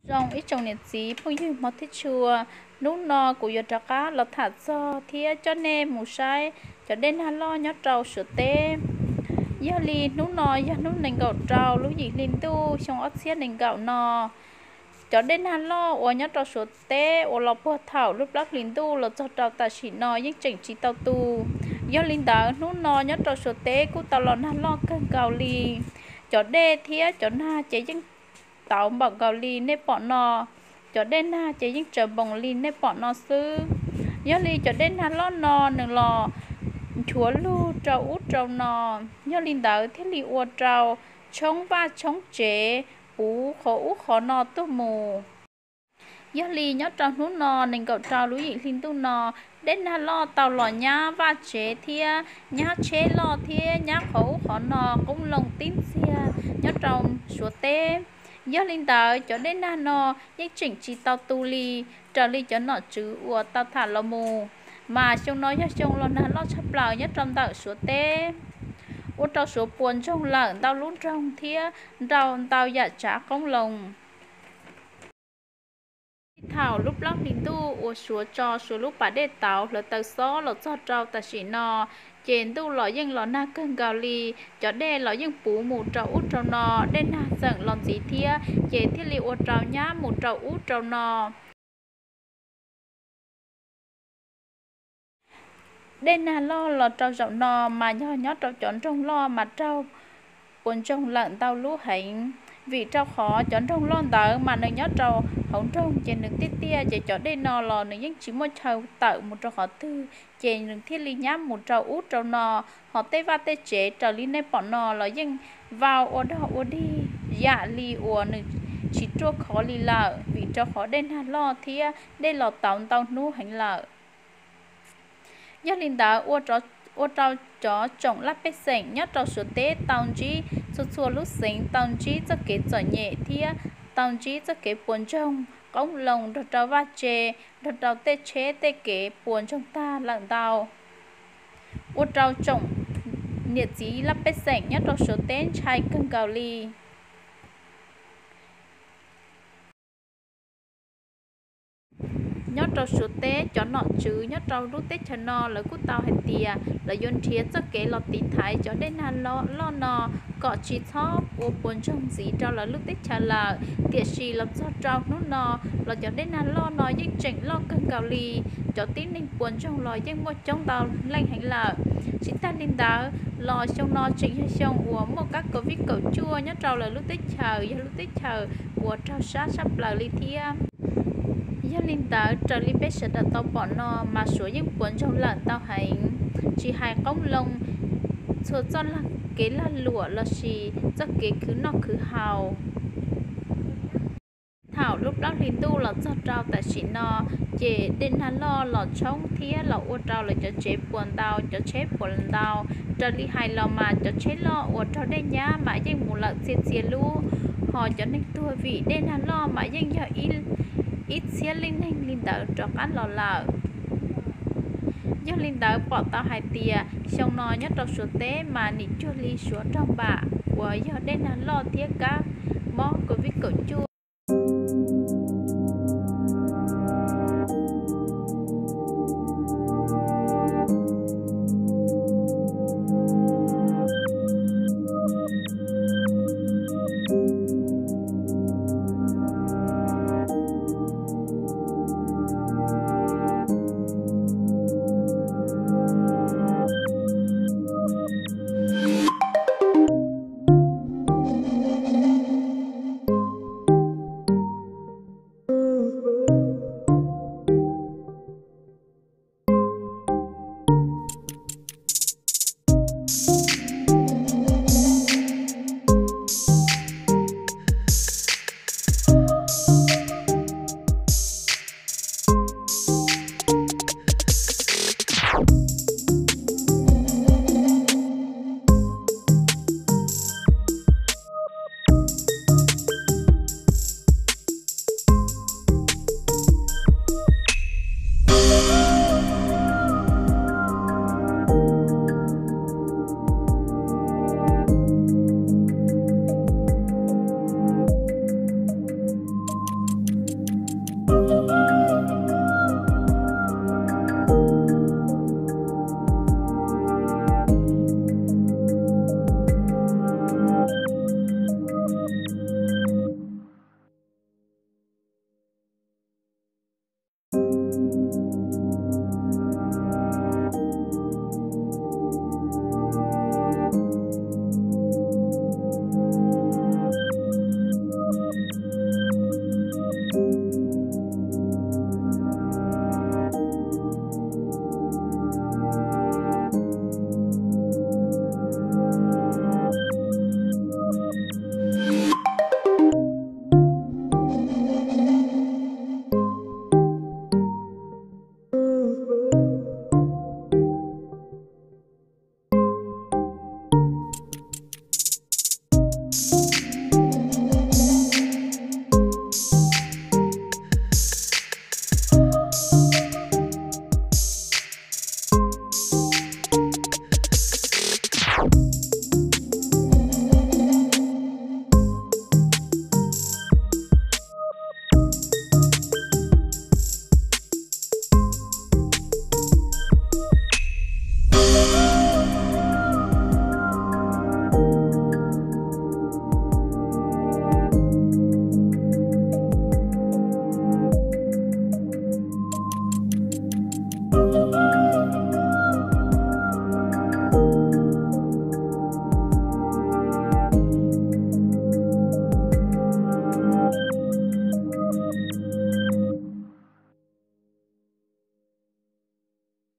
trong ít trong nhiệt gì phong như một thiết chùa nút nọ của giờ trà cá là thả cho thía cho nên mù sai cho đến hà lo nhớ trâu sửa tê giờ li nút nọ giờ nút nền gạo trâu lúc gì linh tu trong ớt xiết nền gạo nọ cho đến hà lo ở nhớ trâu sửa tê ở lò bơ thảo lúc lắc linh tu là cho trâu ta chỉ nọ những chỉnh chỉ tàu tu giờ linh đá nút nọ nhớ trâu sửa tê cú tàu lò hà lo cơn gạo li cho đê thía cho na chế những tàu bằng gạo lì nếp bọn nọ cho đến na chỉ những chờ bằng lì nếp bọn nọ sư nhớ lì cho đến na lót nọ nương lò chúa lu trâu út trâu nọ nhớ lì đỡ thế lì ua trâu chống va chống chế ú khó nọ tu mù nhớ lì nhớ trâu nút nọ nên cậu trâu lú dị linh tu nọ đến na lo tàu lò nhá va chế thia nhá chế lo thia nhá khó nọ cũng lòng tín xia nhớ trâu số tê giờ linh tờ cho đến na nọ những chỉnh chỉ tao tu li trở li cho nọ chứ ua tao thả lo mù mà trong nói cho trong lo na lo chấp lời nhất trong tờ số tê ua tao số buồn trong lợn tao lún trong thía tao dạ trả công lòng thảo lúc lắc linh tu ua số cho số lúc bà đê tao là tao xó là cho trâu ta chỉ nọ trên tu lò dân lò na cơn gạo lì cho đê lò dân bú mù trâu út trâu nọ đê na giận lòn gì thia chế thiết li ô trâu nhá mù trâu út trâu nọ đê na lo lò trâu dậu nọ mà nhó trâu chọn trong lo mà trâu buồn trong lợn tao lú hành vì trâu khó chọn trong lon tờ mà nơi nhó trâu hổng trong trên đường tiết tia chế cho đê nọ lò nơi dân chỉ một trâu tợ một trâu khó tư trên đường thiết li nhá một trâu út trâu nọ họ tê va tê chế trâu li nê bọn nọ lò dân vào ô đỏ ô đi dạ li ô nơi chỉ trâu khó li lợ vì trâu khó đê na lo thia đê lò tàu nú hành lợ do linh đá ô trâu chó trồng lắp bê sảnh nhất trâu số tế tàu chí xua lúc xính tàu chí cho kế giỏi nhẹ thia tàu chí cho kế buồn trong cống lồng đợt trâu va chê đợt trâu tê chế tê kế buồn trong ta lặng tàu ô trâu trồng nhiệt chí lắp bê sảnh nhất trâu số tế chai cưng gạo ly nhớ trâu số tế cho nọ chứ nhớ trâu rút tết cho nọ là cút tao hay tìa là yon thiế cho kế lọt tí thái cho đến hà lo nọ cọ chỉ thóp ô buồn trong gì trâu là lúc tết trả là tiệt xì làm cho trâu nút nọ là cho đến hà lo nọ nhưng chỉnh lo cân gạo lì cho tín ninh buồn trong lò nhưng một trong tàu lanh hành là chỉ ta ninh đá lò trong nọ chỉnh hay trong uống một các có vít cầu chua nhớ trâu là lúc tết chờ của trâu sát sắp là ly thia do linh tờ trở li bê sẽ đặt tao bỏ nọ mà số những cuốn trong lợn tao hành chỉ hai công lông số cho là kế là lụa là xì cho kế cứ nọ cứ hào thảo lúc đó linh tu là cho trao tại chỉ nọ chế đến hà lo lọt trong thía là ô trao là cho chế buồn tao cho chế buồn tao trở li hai lò mà cho chế lo ô trao đây nhá mà dân mù lợn xìa lu họ cho nên tua vị đến hà lo mà dân giờ ít xía linh linh tờ trọc ăn lò lợ do linh tờ bỏ tao hai tìa xong nó nhất trong số tế mà nị chua ly xuống trong bạ của do đến hắn lo thiết các món của vít cậu chua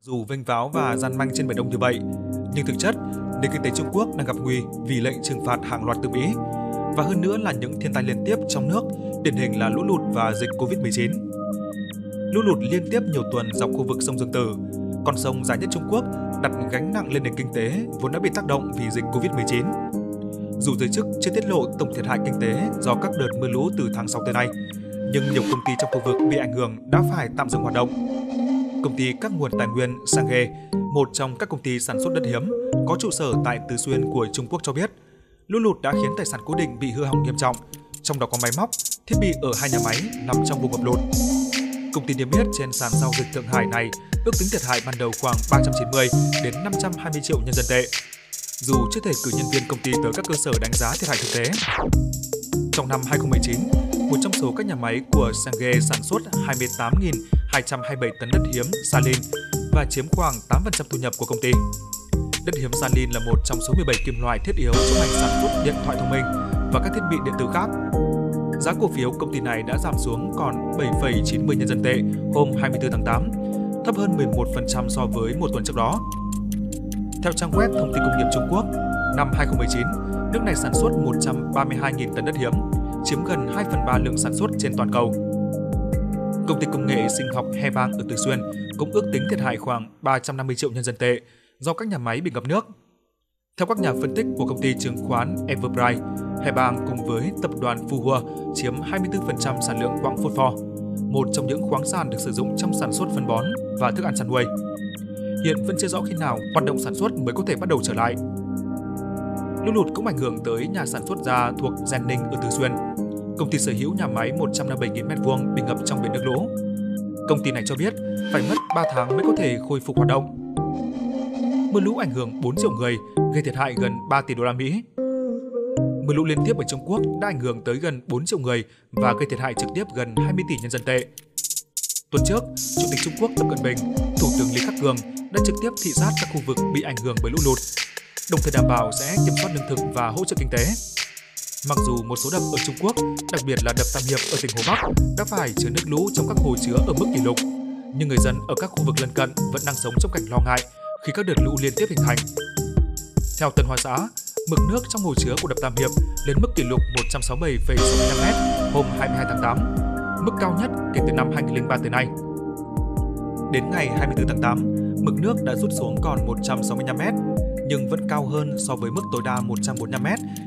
Dù vênh váo và gian manh trên Biển Đông như vậy, nhưng thực chất, nền kinh tế Trung Quốc đang gặp nguy vì lệnh trừng phạt hàng loạt từ Mỹ. Và hơn nữa là những thiên tai liên tiếp trong nước, điển hình là lũ lụt và dịch Covid-19. Lũ lụt liên tiếp nhiều tuần dọc khu vực sông Dương Tử, con sông dài nhất Trung Quốc, đặt gánh nặng lên nền kinh tế vốn đã bị tác động vì dịch Covid-19. Dù giới chức chưa tiết lộ tổng thiệt hại kinh tế do các đợt mưa lũ từ tháng 6 tới nay, nhưng nhiều công ty trong khu vực bị ảnh hưởng đã phải tạm dừng hoạt động. Công ty các nguồn tài nguyên Sanghe, một trong các công ty sản xuất đất hiếm, có trụ sở tại Tứ Xuyên của Trung Quốc cho biết, lũ lụt đã khiến tài sản cố định bị hư hỏng nghiêm trọng, trong đó có máy móc, thiết bị ở 2 nhà máy nằm trong vùng ngập lụt. Công ty niêm yết trên sàn giao dịch Thượng Hải này ước tính thiệt hại ban đầu khoảng 390 đến 520 triệu nhân dân tệ. Dù chưa thể cử nhân viên công ty tới các cơ sở đánh giá thiệt hại thực tế. Trong năm 2019, một trong số các nhà máy của Sanghe sản xuất 28.227 tấn đất hiếm Salin và chiếm khoảng 8% thu nhập của công ty. Đất hiếm Salin là một trong số 17 kim loại thiết yếu trong ngành sản xuất điện thoại thông minh và các thiết bị điện tử khác. Giá cổ phiếu công ty này đã giảm xuống còn 7,90 nhân dân tệ hôm 24 tháng 8, thấp hơn 11% so với một tuần trước đó. Theo trang web Thông tin Công nghiệp Trung Quốc, năm 2019, nước này sản xuất 132.000 tấn đất hiếm, chiếm gần 2/3 lượng sản xuất trên toàn cầu. Công ty công nghệ sinh học Hebang ở Tứ Xuyên cũng ước tính thiệt hại khoảng 350 triệu nhân dân tệ do các nhà máy bị ngập nước. Theo các nhà phân tích của công ty chứng khoán Everbright, Hebang cùng với tập đoàn Fuhua chiếm 24% sản lượng quặng phốt pho, một trong những khoáng sản được sử dụng trong sản xuất phân bón và thức ăn chăn nuôi. Hiện vẫn chưa rõ khi nào hoạt động sản xuất mới có thể bắt đầu trở lại. Lũ lụt cũng ảnh hưởng tới nhà sản xuất da thuộc Genning ở Tứ Xuyên. Công ty sở hữu nhà máy 157.000 m² bị ngập trong biển nước lũ. Công ty này cho biết phải mất 3 tháng mới có thể khôi phục hoạt động. Mưa lũ ảnh hưởng 4 triệu người, gây thiệt hại gần 3 tỷ đô la Mỹ. Mưa lũ liên tiếp ở Trung Quốc đã ảnh hưởng tới gần 4 triệu người và gây thiệt hại trực tiếp gần 20 tỷ nhân dân tệ. Tuần trước, Chủ tịch Trung Quốc Tập Cận Bình, Thủ tướng Lý Khắc Cường đã trực tiếp thị sát các khu vực bị ảnh hưởng bởi lũ lụt, đồng thời đảm bảo sẽ kiểm soát lương thực và hỗ trợ kinh tế. Mặc dù một số đập ở Trung Quốc, đặc biệt là đập Tam Hiệp ở tỉnh Hồ Bắc, đã phải chứa nước lũ trong các hồ chứa ở mức kỷ lục, nhưng người dân ở các khu vực lân cận vẫn đang sống trong cảnh lo ngại khi các đợt lũ liên tiếp hình thành. Theo Tân Hoa Xã, mực nước trong hồ chứa của đập Tam Hiệp lên mức kỷ lục 167,65 m hôm 22 tháng 8, mức cao nhất kể từ năm 2003 tới nay. Đến ngày 24 tháng 8, mực nước đã rút xuống còn 165 m, nhưng vẫn cao hơn so với mức tối đa 145 m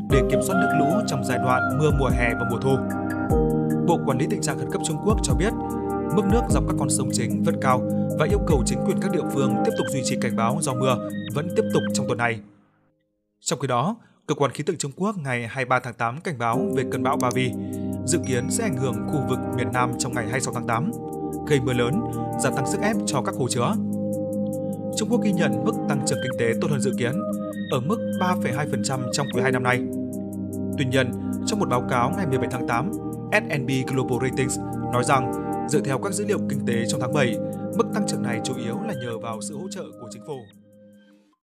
để kiểm soát nước lũ trong giai đoạn mưa mùa hè và mùa thu. Bộ Quản lý Tình trạng Khẩn cấp Trung Quốc cho biết, mức nước dọc các con sông chính vẫn cao và yêu cầu chính quyền các địa phương tiếp tục duy trì cảnh báo do mưa vẫn tiếp tục trong tuần này. Trong khi đó, Cơ quan Khí tượng Trung Quốc ngày 23 tháng 8 cảnh báo về cơn bão Bavi, dự kiến sẽ ảnh hưởng khu vực miền Nam trong ngày 26 tháng 8, gây mưa lớn, gia tăng sức ép cho các hồ chứa. Trung Quốc ghi nhận mức tăng trưởng kinh tế tốt hơn dự kiến, ở mức 3,2% trong quý 2 năm nay. Tuy nhiên, trong một báo cáo ngày 17 tháng 8, S&P Global Ratings nói rằng, dựa theo các dữ liệu kinh tế trong tháng 7, mức tăng trưởng này chủ yếu là nhờ vào sự hỗ trợ của chính phủ.